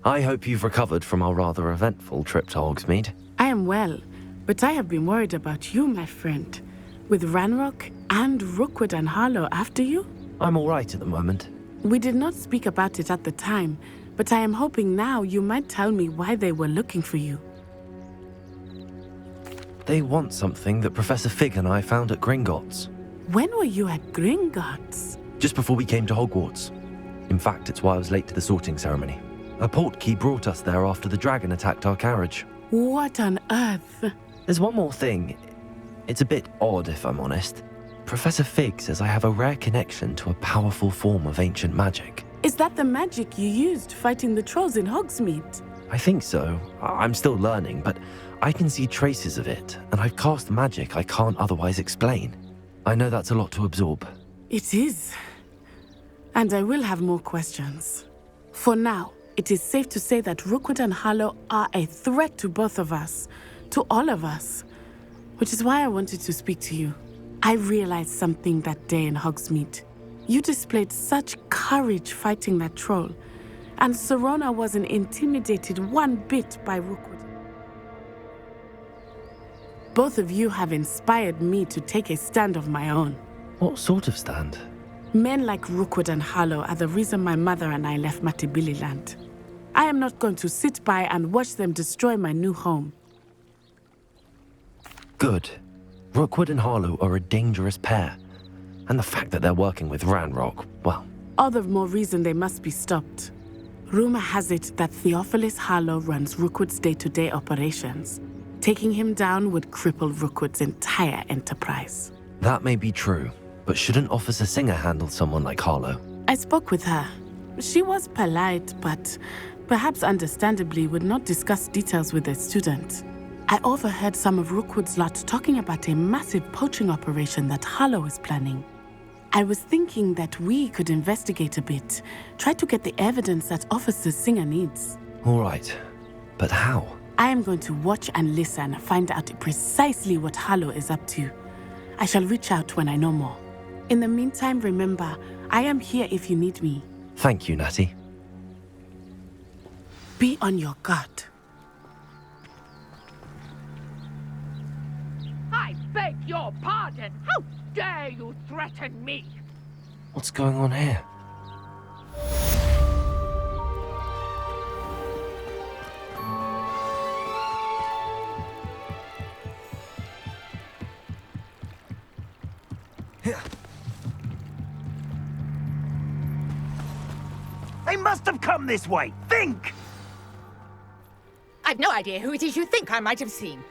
I hope you've recovered from our rather eventful trip to Hogsmeade. I am well, but I have been worried about you, my friend. With Ranrock and Rookwood and Harlow after you? I'm all right at the moment. We did not speak about it at the time, but I am hoping now you might tell me why they were looking for you. They want something that Professor Fig and I found at Gringotts. When were you at Gringotts? Just before we came to Hogwarts. In fact, it's why I was late to the sorting ceremony. A portkey brought us there after the dragon attacked our carriage. What on earth? There's one more thing. It's a bit odd, if I'm honest. Professor Fig says I have a rare connection to a powerful form of ancient magic. Is that the magic you used fighting the trolls in Hogsmeade? I think so. I'm still learning, but I can see traces of it, and I've cast magic I can't otherwise explain. I know that's a lot to absorb. It is. And I will have more questions. For now, it is safe to say that Rookwood and Harlow are a threat to both of us, to all of us, which is why I wanted to speak to you. I realized something that day in Hogsmeade. You displayed such courage fighting that troll, and Serona wasn't intimidated one bit by Rookwood. Both of you have inspired me to take a stand of my own. What sort of stand? Men like Rookwood and Harlow are the reason my mother and I left Matabeleland. I am not going to sit by and watch them destroy my new home. Good. Rookwood and Harlow are a dangerous pair. And the fact that they're working with Ranrock, well... All the more reason they must be stopped. Rumor has it that Theophilus Harlow runs Rookwood's day-to-day operations. Taking him down would cripple Rookwood's entire enterprise. That may be true, but shouldn't Officer Singer handle someone like Harlow? I spoke with her. She was polite, but perhaps understandably would not discuss details with a student. I overheard some of Rookwood's lot talking about a massive poaching operation that Harlow is planning. I was thinking that we could investigate a bit, try to get the evidence that Officer Singer needs. All right, but how? I am going to watch and listen, find out precisely what Harlow is up to. I shall reach out when I know more. In the meantime, remember, I am here if you need me. Thank you, Natty. Be on your guard. I beg your pardon! How dare you threaten me? What's going on here? They must have come this way. Think! I've no idea who it is you think I might have seen.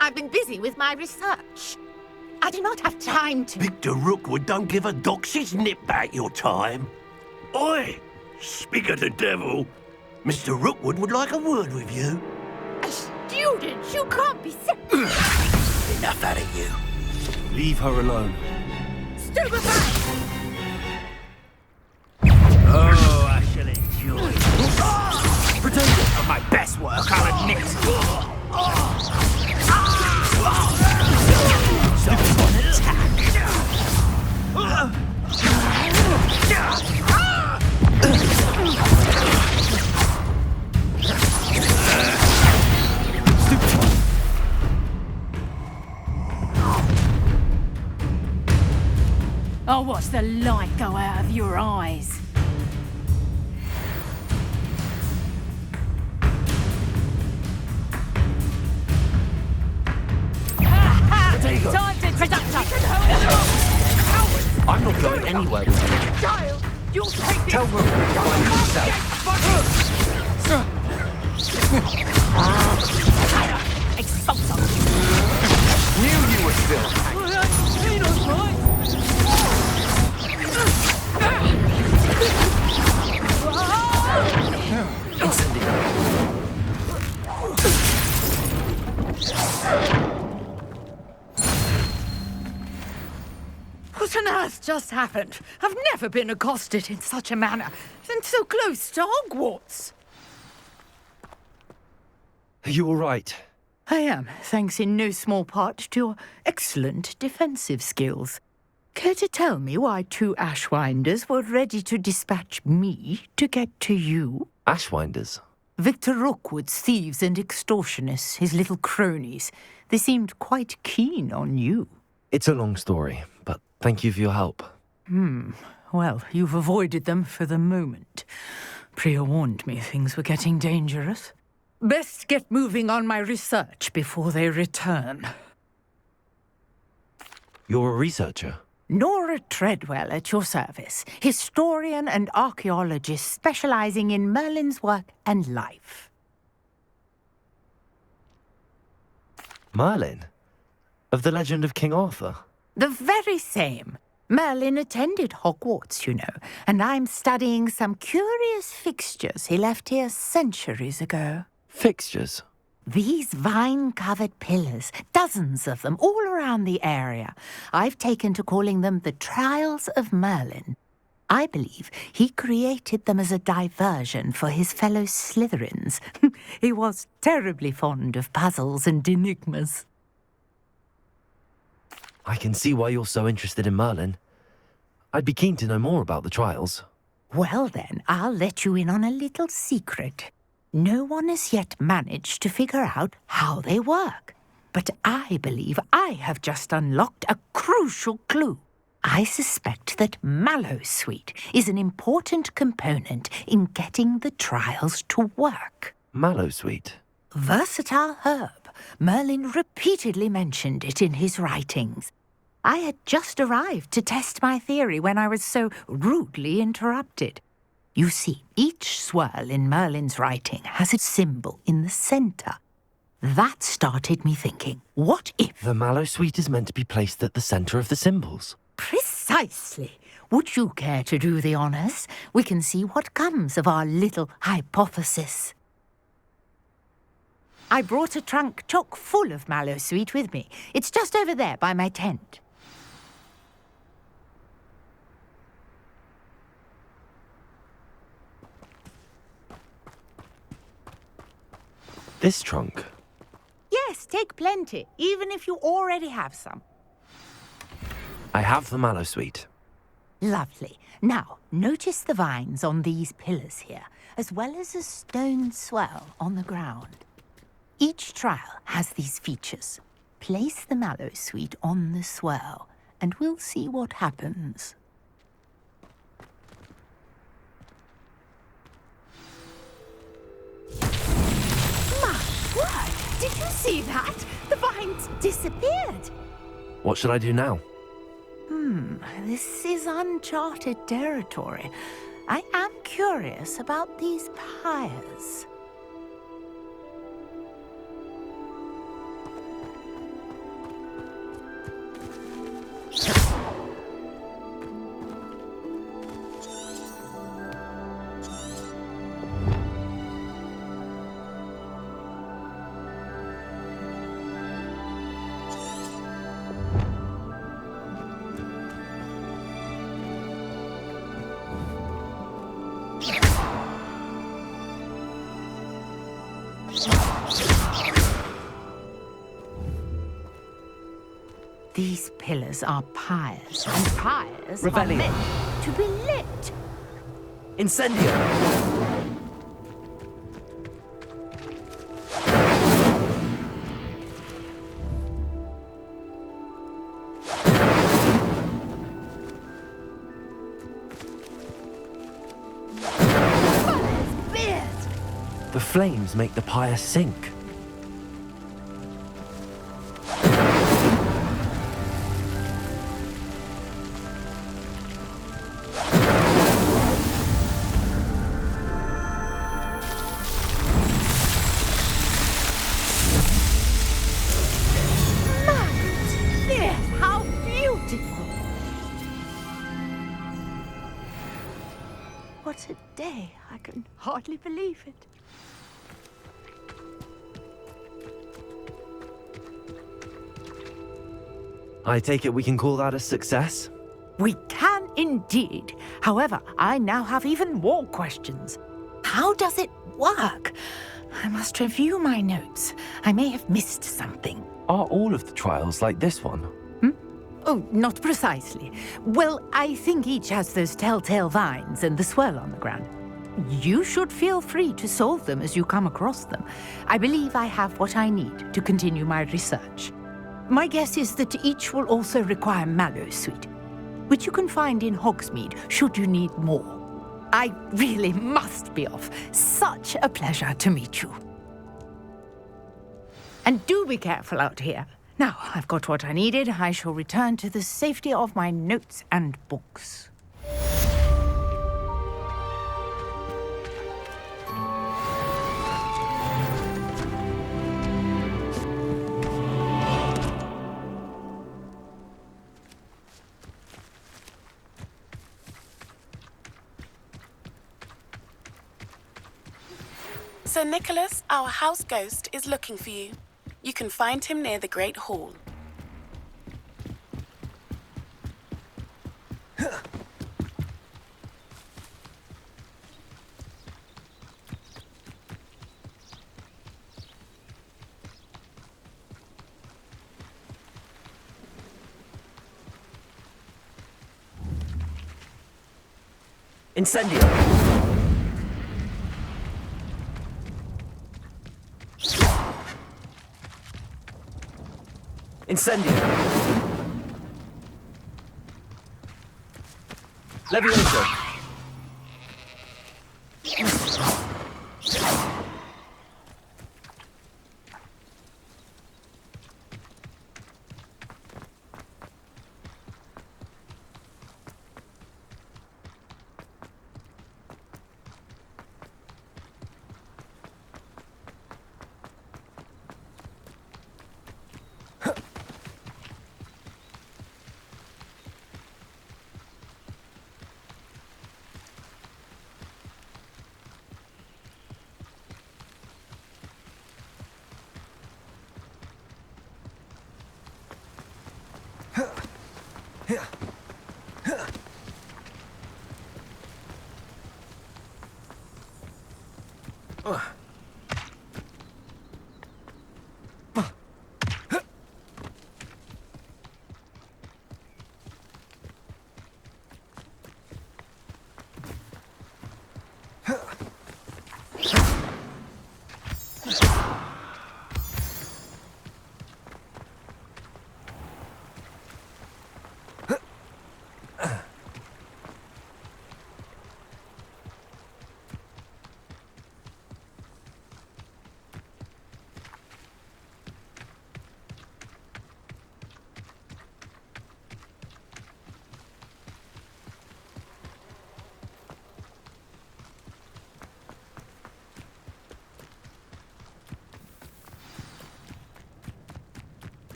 I've been busy with my research. I do not have time to... Victor Rookwood don't give a doxy's nip back your time. Oi! Speak of the devil. Mr. Rookwood would like a word with you. A student? You can't be so... Enough out of you. Leave her alone. Stupefy! Oh, I shall enjoy it. Pretend for my best work, I'll admit. Someone attack. I'll watch the light go out of your eyes. Time to introduction! I'm not going anywhere with you. Child, you'll take Tell this! Rookwood to find himself. Expulso! Knew you were still. What on earth just happened? I've never been accosted in such a manner, and so close to Hogwarts. Are you all right? I am, thanks in no small part to your excellent defensive skills. Care to tell me why two Ashwinders were ready to dispatch me to get to you? Ashwinders? Victor Rookwood's thieves and extortionists, his little cronies, they seemed quite keen on you. It's a long story, but thank you for your help. Well, you've avoided them for the moment. Priya warned me things were getting dangerous. Best get moving on my research before they return. You're a researcher? Nora Treadwell at your service, historian and archaeologist specializing in Merlin's work and life. Merlin? Of the legend of King Arthur? The very same. Merlin attended Hogwarts, you know, and I'm studying some curious fixtures he left here centuries ago. Fixtures? These vine-covered pillars, dozens of them, all around the area. I've taken to calling them the Trials of Merlin. I believe he created them as a diversion for his fellow Slytherins. He was terribly fond of puzzles and enigmas. I can see why you're so interested in Merlin. I'd be keen to know more about the trials. Well then, I'll let you in on a little secret. No one has yet managed to figure out how they work. But I believe I have just unlocked a crucial clue. I suspect that Mallowsweet is an important component in getting the trials to work. Mallowsweet? Versatile herb. Merlin repeatedly mentioned it in his writings. I had just arrived to test my theory when I was so rudely interrupted. You see, each swirl in Merlin's writing has a symbol in the centre. That started me thinking, what if... The Mallowsweet is meant to be placed at the centre of the symbols. Precisely. Would you care to do the honours? We can see what comes of our little hypothesis. I brought a trunk chock full of Mallowsweet with me. It's just over there by my tent. This trunk? Yes, take plenty, even if you already have some. I have the Mallowsweet. Lovely. Now, notice the vines on these pillars here, as well as a stone swell on the ground. Each trial has these features. Place the Mallowsweet on the swell, and we'll see what happens. What? Did you see that? The vines disappeared. What should I do now? This is uncharted territory. I am curious about these pyres. These pillars are pyres, and pyres are meant to be lit. Incendio! The flames make the pyre sink. How beautiful! What a day. I can hardly believe it. I take it we can call that a success? We can indeed. However, I now have even more questions. How does it work? I must review my notes. I may have missed something. Are all of the trials like this one? Oh, not precisely. Well, I think each has those telltale vines and the swirl on the ground. you should feel free to solve them as you come across them. I believe I have what I need to continue my research. My guess is that each will also require Mallowsweet, which you can find in Hogsmeade should you need more. I really must be off. Such a pleasure to meet you. And do be careful out here. Now, I've got what I needed. I shall return to the safety of my notes and books. Sir Nicholas, our house ghost, is looking for you. You can find him near the Great Hall. Incendio! Incendio! Levioso!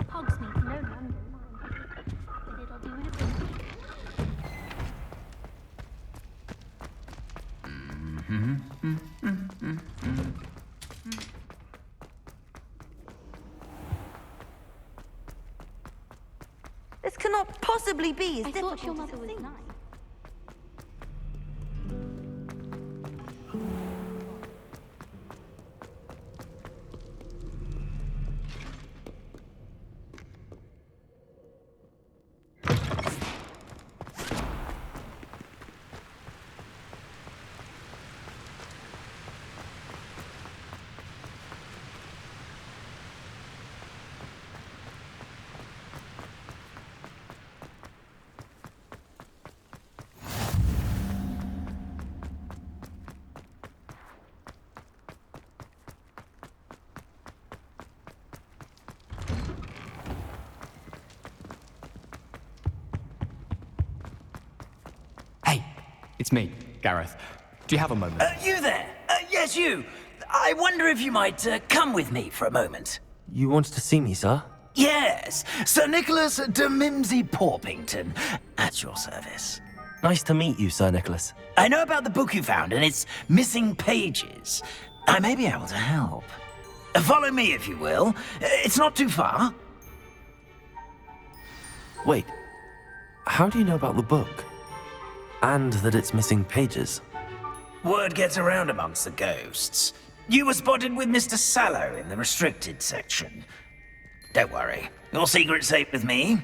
Hogsmeade, no London. But it'll do in a bit. This cannot possibly be as I difficult thought your as mother it was seems. nice. Hey, it's me, Gareth. Do you have a moment? You there? Yes, you. I wonder if you might come with me for a moment. You wanted to see me, sir? Yes, Sir Nicholas de Mimsy Porpington, at your service. Nice to meet you, Sir Nicholas. I know about the book you found and its missing pages. I may be able to help. Follow me, if you will. It's not too far. Wait, how do you know about the book? And that it's missing pages? Word gets around amongst the ghosts. You were spotted with Mr. Sallow in the restricted section. Don't worry, your secret's safe with me.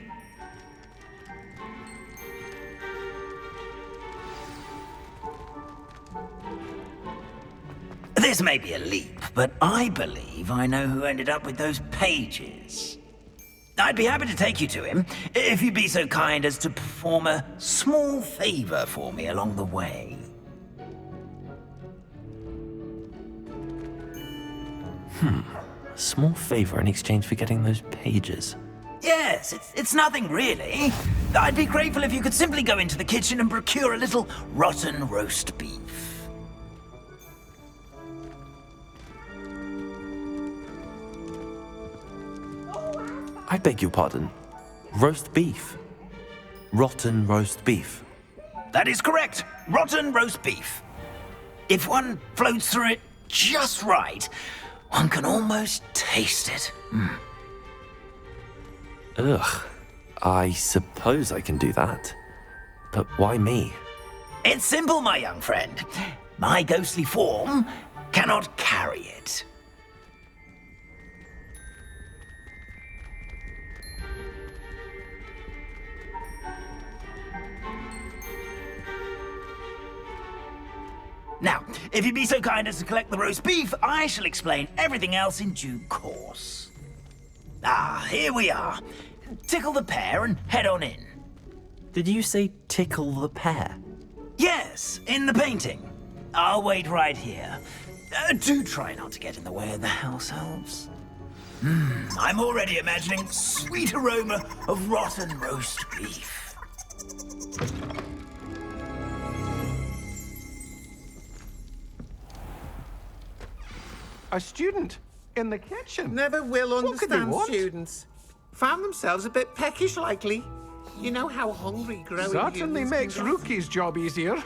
This may be a leap, but I believe I know who ended up with those pages. I'd be happy to take you to him, if you'd be so kind as to perform a small favor for me along the way. A small favor in exchange for getting those pages. Yes, it's nothing really. I'd be grateful if you could simply go into the kitchen and procure a little rotten roast beef. I beg your pardon. Roast beef. Rotten roast beef. That is correct. Rotten roast beef. If one floats through it just right, one can almost taste it. Ugh. I suppose I can do that. But why me? It's simple, my young friend. My ghostly form cannot carry it. Now, if you'd be so kind as to collect the roast beef, I shall explain everything else in due course. Ah, here we are. Tickle the pear and head on in. Did you say tickle the pear? Yes, in the painting. I'll wait right here. Do try not to get in the way of the house elves. I'm already imagining sweet aroma of rotten roast beef. A student in the kitchen. Never will What could they understand want? students. Found themselves a bit peckish, likely. You know how hungry growing Certainly humans makes can get. Rookie's job easier.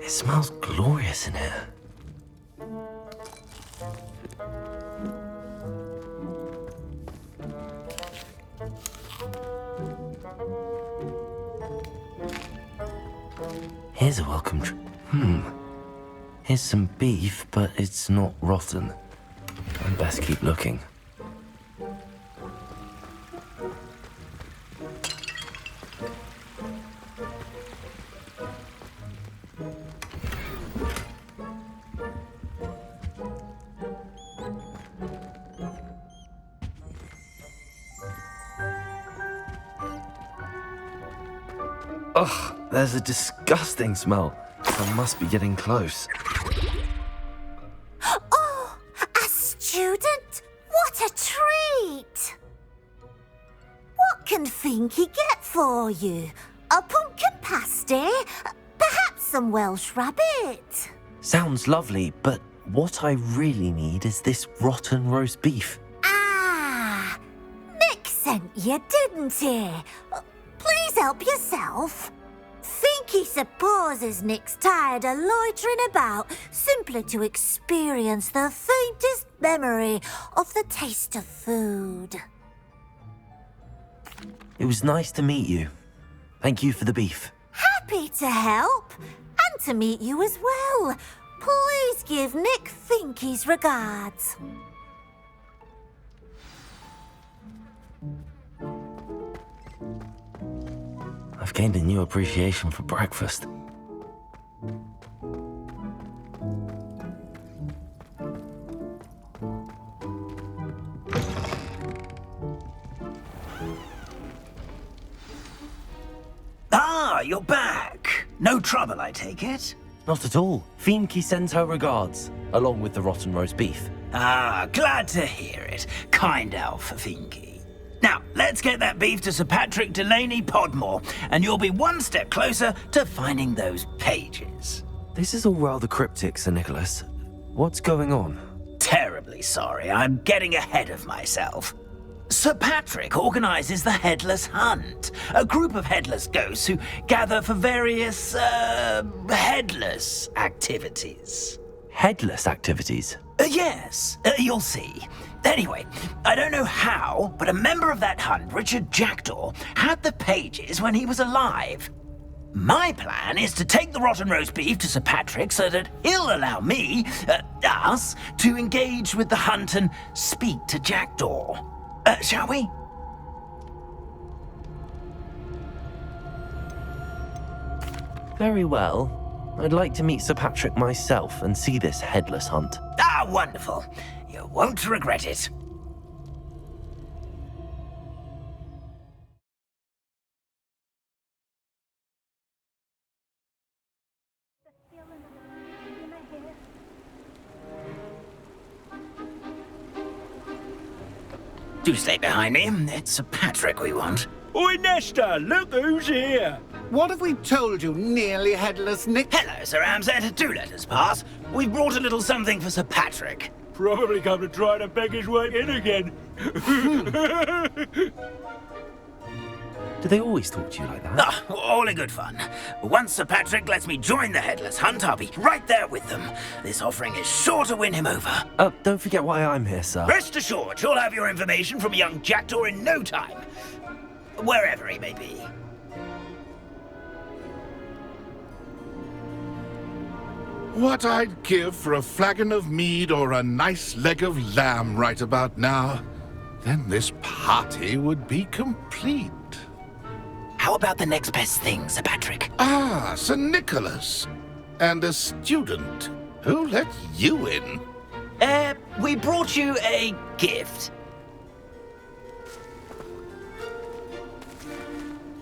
It smells glorious in here. Here's a welcome Here's some beef, but it's not rotten. I'd best keep looking. Ugh, there's a disgusting smell. I must be getting close. Oh, a student? What a treat! What can Finky get for you? A pumpkin pasty? Perhaps some Welsh rabbit? Sounds lovely, but what I really need is this rotten roast beef. Ah, Nick sent you, didn't he? Please help yourself. Finky supposes Nick's tired of loitering about simply to experience the faintest memory of the taste of food. It was nice to meet you. Thank you for the beef. Happy to help, and to meet you as well. Please give Nick Finky's regards. I've gained a new appreciation for breakfast. Ah, you're back. No trouble, I take it? Not at all. Fienke sends her regards, along with the rotten roast beef. Ah, glad to hear it. Kind elf, Finky. Now, let's get that beef to Sir Patrick Delaney Podmore, and you'll be one step closer to finding those pages. This is all rather cryptic, Sir Nicholas. What's going on? Terribly sorry, I'm getting ahead of myself. Sir Patrick organizes the Headless Hunt, a group of headless ghosts who gather for various, headless activities. Headless activities? Yes, you'll see. Anyway, I don't know how, but a member of that hunt, Richard Jackdaw, had the pages when he was alive. My plan is to take the rotten roast beef to Sir Patrick so that he'll allow me, us, to engage with the hunt and speak to Jackdaw. Shall we? Very well. I'd like to meet Sir Patrick myself and see this headless hunt. Ah, wonderful. You won't regret it. Do stay behind me. It's Sir Patrick we want. Oi, Nesta, look who's here. What have we told you, nearly headless Nick? Hello, Sir Ramsay. Do let us pass. We've brought a little something for Sir Patrick. Probably come to try to beg his way in again. Do they always talk to you like that? Ah, all in good fun. Once Sir Patrick lets me join the headless hunt, I'll be right there with them. This offering is sure to win him over. Don't forget why I'm here, sir. Rest assured, you'll have your information from young Jackdaw in no time. Wherever he may be. What I'd give for a flagon of mead or a nice leg of lamb right about now. Then this party would be complete. How about the next best thing, Sir Patrick? Ah, Sir Nicholas. And a student. Who let you in? We brought you a gift.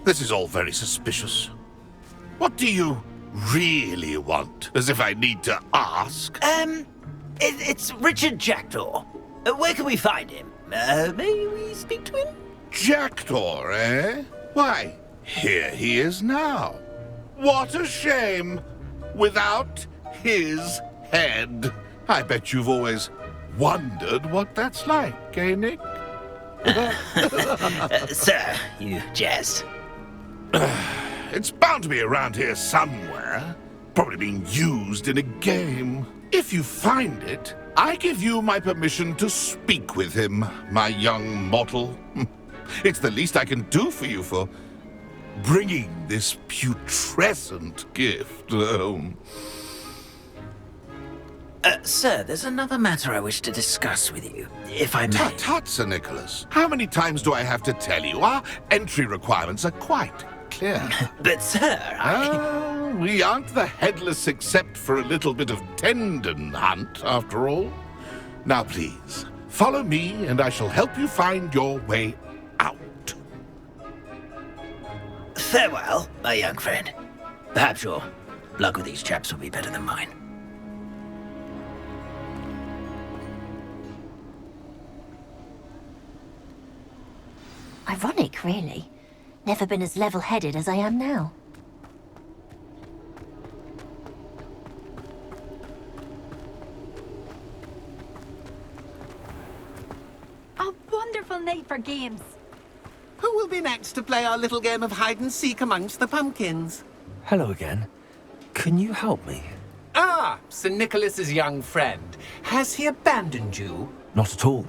This is all very suspicious. What do you really want? As if I need to ask. It's Richard Jackdaw. Where can we find him? May we speak to him? Jackdaw, eh? Why, here he is now. What a shame. Without his head. I bet you've always wondered what that's like, eh, Nick? Sir, you jest. It's bound to be around here somewhere. Probably being used in a game. If you find it, I give you my permission to speak with him, my young mortal. It's the least I can do for you for bringing this putrescent gift home. Sir, there's another matter I wish to discuss with you, if I may. Tut, tut, Sir Nicholas. How many times do I have to tell you? Our entry requirements are quite clear. But, sir, we aren't the headless except for a little bit of tendon hunt, after all. Now, please, follow me, and I shall help you find your way out. Farewell, my young friend. Perhaps your luck with these chaps will be better than mine. Ironic, really. Never been as level-headed as I am now. A wonderful night for games. Who will be next to play our little game of hide-and-seek amongst the pumpkins? Hello again. Can you help me? Ah, Sir Nicholas's young friend. Has he abandoned you? Not at all.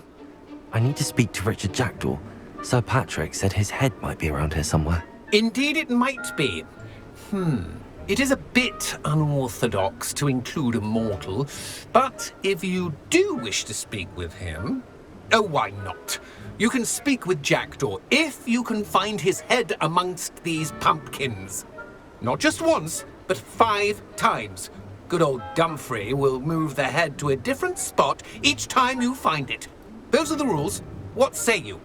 I need to speak to Richard Jackdaw. Sir Patrick said his head might be around here somewhere. Indeed it might be. It is a bit unorthodox to include a mortal, but if you do wish to speak with him... Oh, why not? You can speak with Jackdaw if you can find his head amongst these pumpkins. Not just once, but 5 times. Good old Dumfrey will move the head to a different spot each time you find it. Those are the rules. What say you?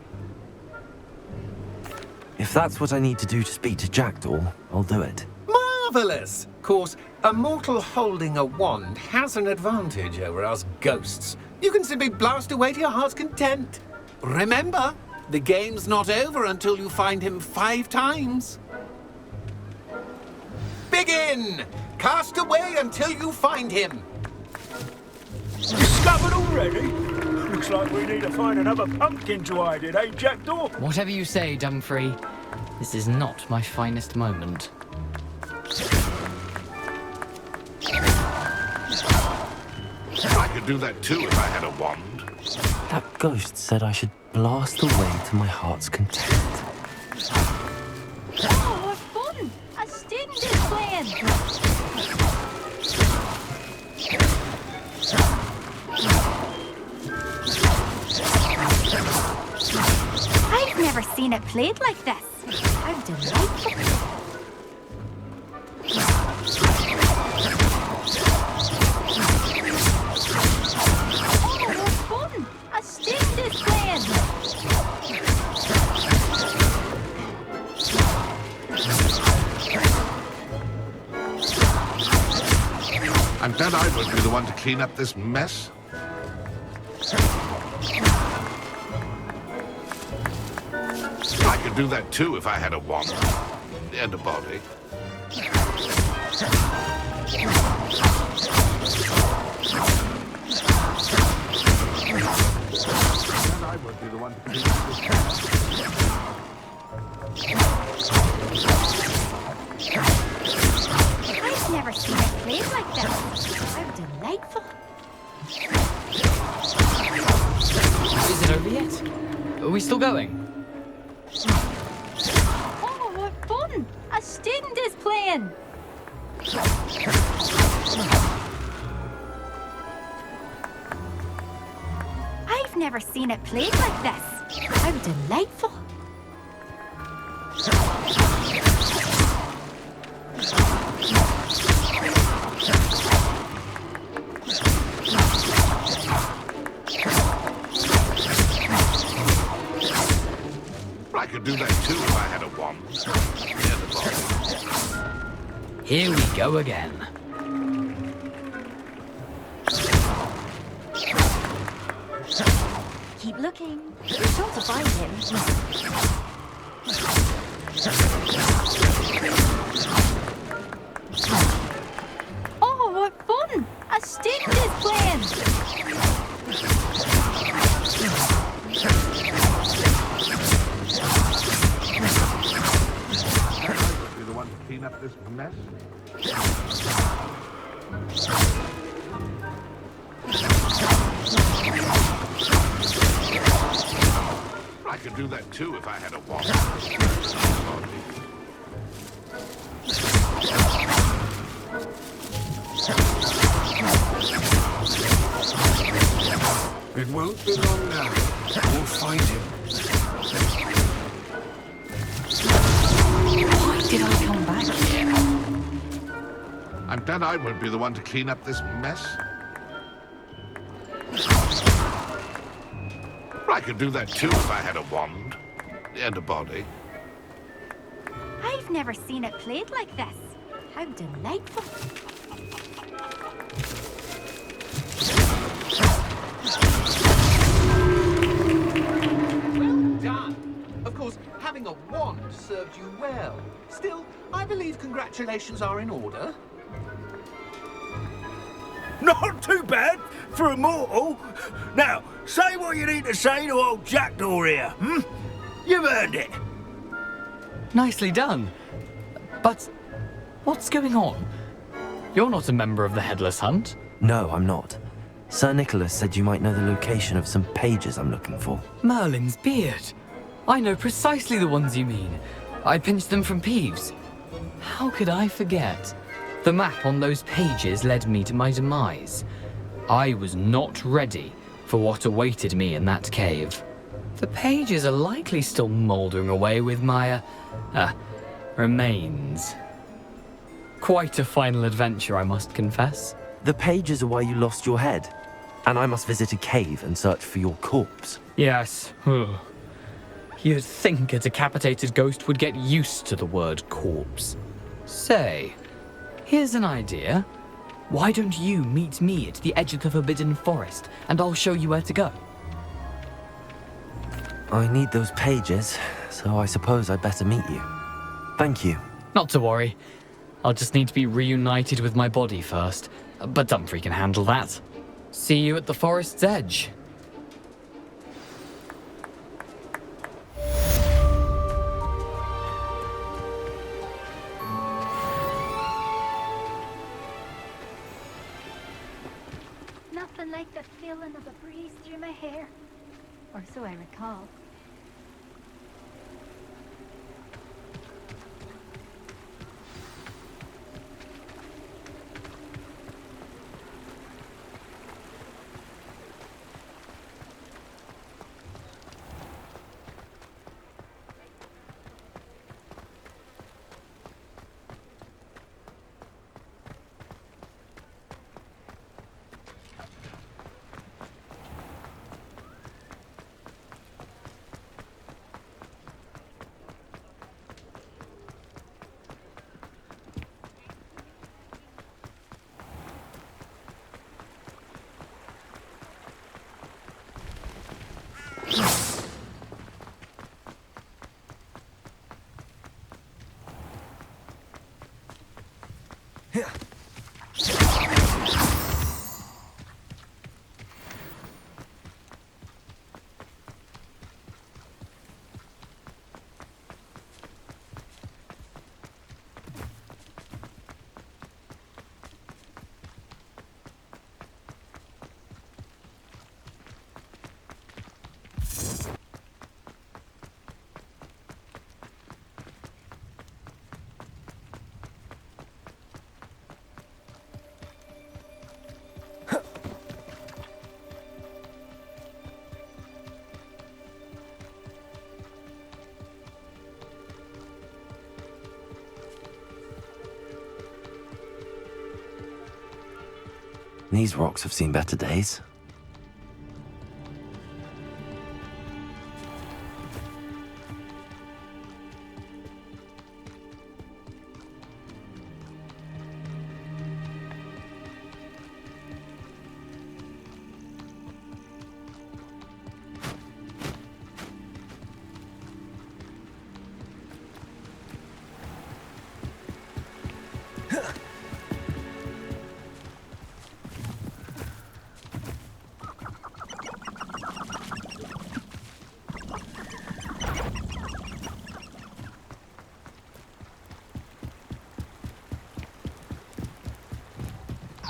If that's what I need to do to speak to Jackdaw, I'll do it. Marvellous! Of course, a mortal holding a wand has an advantage over us ghosts. You can simply blast away to your heart's content. Remember, the game's not over until you find him 5 times. Begin! Cast away until you find him. Discovered already? Looks like we need to find another pumpkin to hide in, eh, Jackdaw? Whatever you say, Dumfrey. This is not my finest moment. I could do that too if I had a wand. That ghost said I should blast away to my heart's content. Oh, what fun! A student is playing! I've never seen it played like this. How delightful! Oh, what fun! A student is playing! I'm glad I won't be the one to clean up this mess. I could do that too if I had a wand and a body. I won't be the one to clean up this mess. I've never seen it played like this. How delightful. Is it over yet? Are we still going? Oh, what fun! A student is playing! I've never seen it played like this. How delightful. I could do that too if I had a wand and a body. Here we go again. Keep looking. You're sure to find him. Oh, what fun! A student is playing! I'll be the one to clean up this mess. I could do that too if I had a wand. It won't be long now. We'll find him. Why did I come back here? I'm glad I won't be the one to clean up this mess. I could do that too if I had a wand and a body. I've never seen it played like this. How delightful. Well done. Of course, having a wand served you well. Still, I believe congratulations are in order. Not too bad for a mortal. Now, say what you need to say to old Jackdaw here, hmm? You've earned it. Nicely done. But what's going on? You're not a member of the Headless Hunt. No, I'm not. Sir Nicholas said you might know the location of some pages I'm looking for. Merlin's beard. I know precisely the ones you mean. I pinched them from Peeves. How could I forget? The map on those pages led me to my demise. I was not ready for what awaited me in that cave. The pages are likely still mouldering away with my, remains. Quite a final adventure, I must confess. The pages are why you lost your head, and I must visit a cave and search for your corpse. Yes. You'd think a decapitated ghost would get used to the word corpse. Say, here's an idea. Why don't you meet me at the edge of the Forbidden Forest, and I'll show you where to go? I need those pages, so I suppose I'd better meet you. Thank you. Not to worry. I'll just need to be reunited with my body first, but Dumfries can handle that. See you at the forest's edge. like the feeling of a breeze through my hair. Or so I recall. These rocks have seen better days.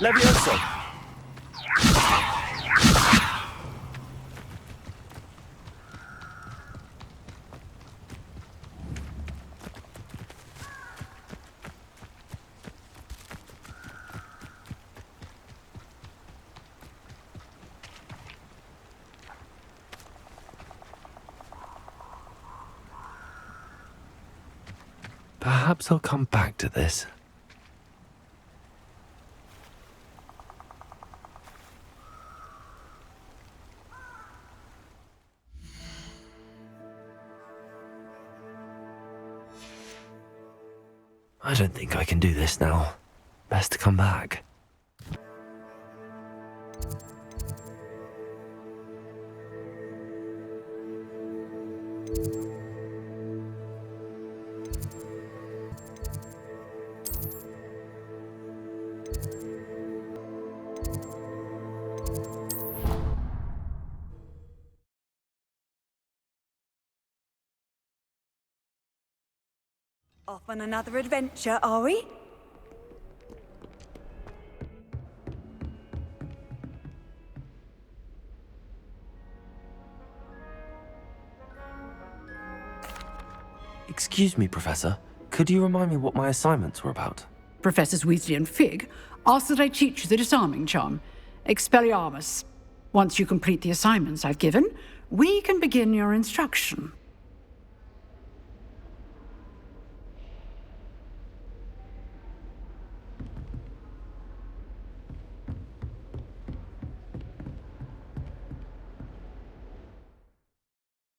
Levioso! Perhaps I'll come back to this. I don't think I can do this now. Best to come back. Off on another adventure, are we? Excuse me, Professor. Could you remind me what my assignments were about? Professors Weasley and Fig ask that I teach you the disarming charm, Expelliarmus. Once you complete the assignments I've given, we can begin your instruction.